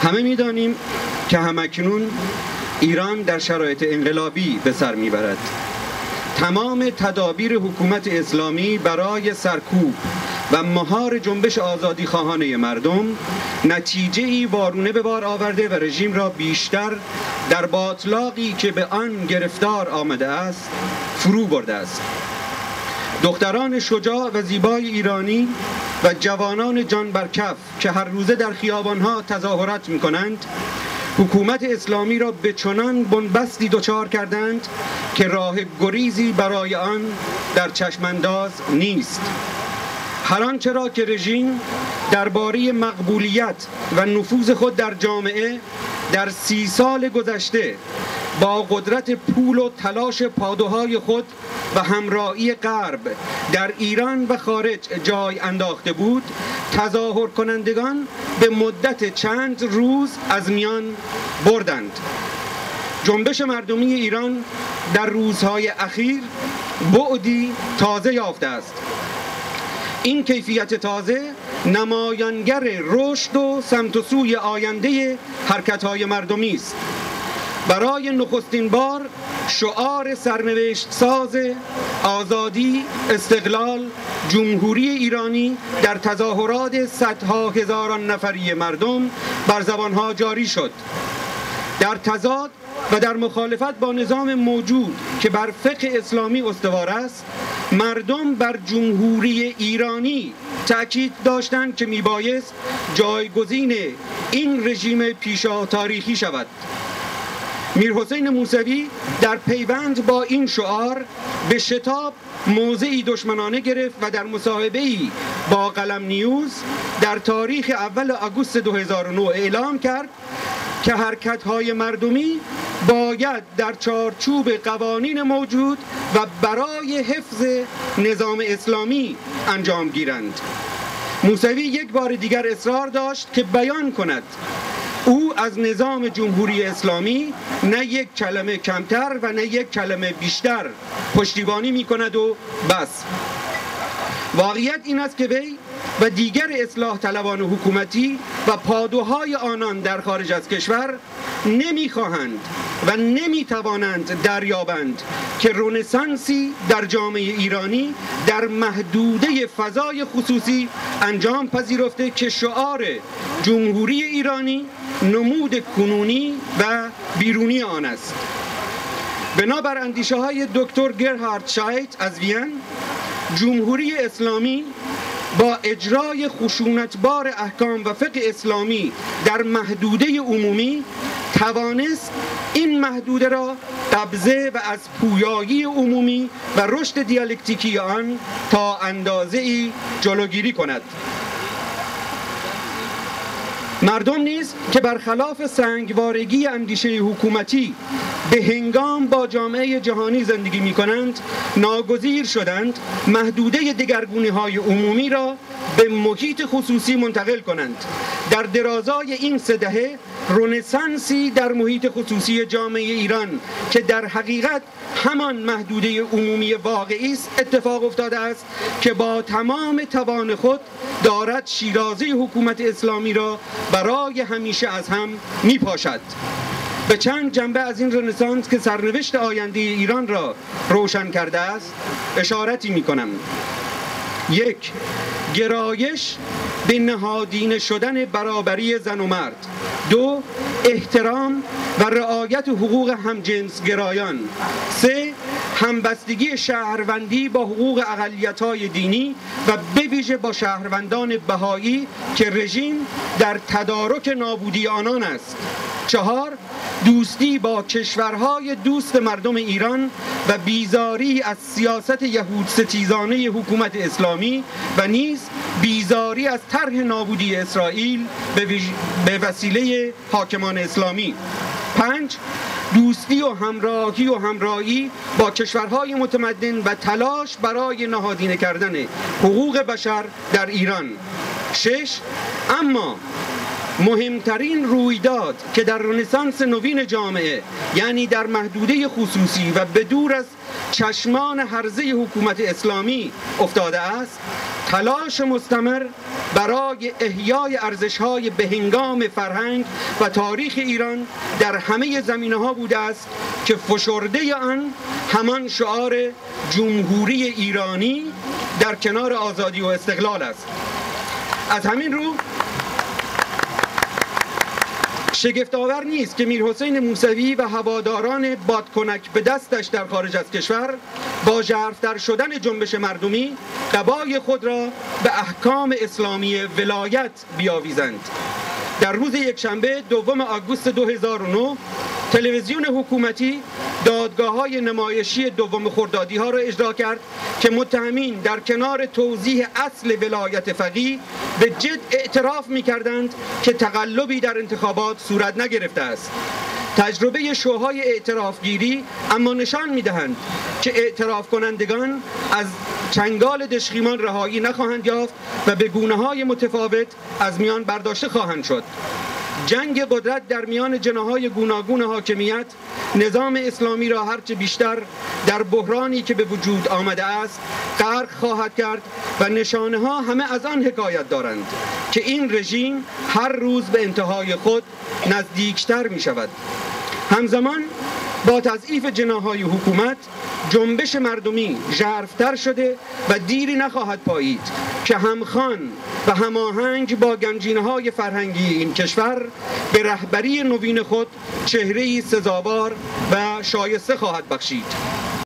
همه می‌دانیم که همکنون ایران در شرایط انقلابی به سر می‌برد. تمام تدابیر حکومت اسلامی برای سرکوب و مهار جنبش آزادی خواهانه مردم نتیجه‌ای وارونه به بار آورده و رژیم را بیشتر در باطلاقی که به آن گرفتار آمده است فرو برده است. دختران شجاع و زیبای ایرانی و جوانان جان بر کف که هر روزه در خیابانها تظاهرات می‌کنند، حکومت اسلامی را به چنان بنبستی دچار کردند که راه گریزی برای آن در چشمانداز نیست. هر آنچه را که رژیم درباره مقبولیت و نفوذ خود در جامعه در 30 سال گذشته با قدرت پول و تلاش پادوهای خود و همراهی غرب در ایران و خارج جای انداخته بود، تظاهر کنندگان به مدت چند روز از میان بردند. جنبش مردمی ایران در روزهای اخیر بعدی تازه یافته است. این کیفیت تازه نمایانگر رشد و سمت و سوی آینده حرکت‌های مردمی است. برای نخستین بار شعار سرنوشت ساز آزادی، استقلال، جمهوری ایرانی در تظاهرات صدها هزاران نفری مردم بر زبانها جاری شد. در تضاد و در مخالفت با نظام موجود که بر فقه اسلامی استوار است، مردم بر جمهوری ایرانی تأکید داشتند که میبایست جایگزین این رژیم پیشا تاریخی شود. میرحسین موسوی در پیوند با این شعار به شتاب موضعی دشمنانه گرفت و در مصاحبه‌ای با قلم نیوز در تاریخ اول آگوست 2009 اعلام کرد که حرکت‌های مردمی باید در چارچوب قوانین موجود و برای حفظ نظام اسلامی انجام گیرند. موسوی یک بار دیگر اصرار داشت که بیان کند او از نظام جمهوری اسلامی نه یک کلمه کمتر و نه یک کلمه بیشتر پشتیبانی می کند و بس. واقعیت این است که وی و دیگر اصلاح طلبان حکومتی و پادوهای آنان در خارج از کشور نمیخواهند و نمیتوانند دریابند که رنسانسی در جامعه ایرانی در محدوده فضای خصوصی انجام پذیرفته که شعار جمهوری ایرانی نمود کنونی و بیرونی آن است. بنابر اندیشه های دکتر گرهارد شایت از وین، جمهوری اسلامی با اجرای خشونتبار احکام و فقه اسلامی در محدوده عمومی توانست این محدوده را قبضه و از پویایی عمومی و رشد دیالکتیکی آن تا اندازه‌ای جلوگیری کند. مردم نیز که برخلاف سنگوارگی اندیشه حکومتی به هنگام با جامعه جهانی زندگی می کنند، ناگزیر شدند محدوده دگرگونی‌های عمومی را به محیط خصوصی منتقل کنند. در درازای این 3 دهه رنسانسی در محیط خصوصی جامعه ایران که در حقیقت همان محدوده عمومی واقعی است اتفاق افتاده است که با تمام توان خود دارد شیرازه حکومت اسلامی را برای همیشه از هم میپاشد. به چند جنبه از این رنسانس که سرنوشت آینده ایران را روشن کرده است اشارتی میکنم. 1. گرایش به نهادینه شدن برابری زن و مرد. 2. احترام و رعایت حقوق همجنسگرایان. 3. همبستگی شهروندی با حقوق اقلیت‌های دینی و به ویژه با شهروندان بهایی که رژیم در تدارک نابودی آنان است. 4. دوستی با کشورهای دوست مردم ایران و بیزاری از سیاست یهود ستیزانه حکومت اسلامی و نیز بیزاری از طرح نابودی اسرائیل به وسیله حاکمان اسلامی. 5. دوستی و همراهی با کشورهای متمدن و تلاش برای نهادینه کردن حقوق بشر در ایران. 6. اما مهمترین رویداد که در رنسانس نوین جامعه، یعنی در محدوده خصوصی و بدور از چشمان هرزه حکومت اسلامی افتاده است، تلاش مستمر برای احیای ارزش‌های بهنگام فرهنگ و تاریخ ایران در همه زمینه‌ها بوده است که فشرده آن همان شعار جمهوری ایرانی در کنار آزادی و استقلال است. از همین رو شگفت‌آور نیست که میرحسین موسوی و هواداران بادکنک به دستش در خارج از کشور با ژرف‌تر شدن جنبش مردمی قبای خود را به احکام اسلامی ولایت بیاویزند. در روز یکشنبه 2 آگوست 2009 تلویزیون حکومتی دادگاه‌های نمایشی 2 خردادی‌ها را اجرا کرد که متهمین در کنار توضیح اصل ولایت فقیه به جد اعتراف می‌کردند که تقلبی در انتخابات صورت نگرفته است. تجربه شوهای اعترافگیری اما نشان می‌دهند که اعتراف کنندگان از چنگال دشخیمان رهایی نخواهند یافت و به گونه‌های متفاوت از میان برداشته خواهند شد. جنگ قدرت در میان جناح‌های گوناگون حاکمیت نظام اسلامی را هرچه بیشتر در بحرانی که به وجود آمده است غرق خواهد کرد و نشانه‌ها همه از آن حکایت دارند که این رژیم هر روز به انتهای خود نزدیکتر می شود. همزمان با تضعیف جناح‌های حکومت جنبش مردمی ژرف‌تر شده و دیری نخواهد پایید که همخوان و هماهنگ با گنجینه‌های فرهنگی این کشور به رهبری نوین خود چهره‌ای سزاوار و شایسته خواهد بخشید.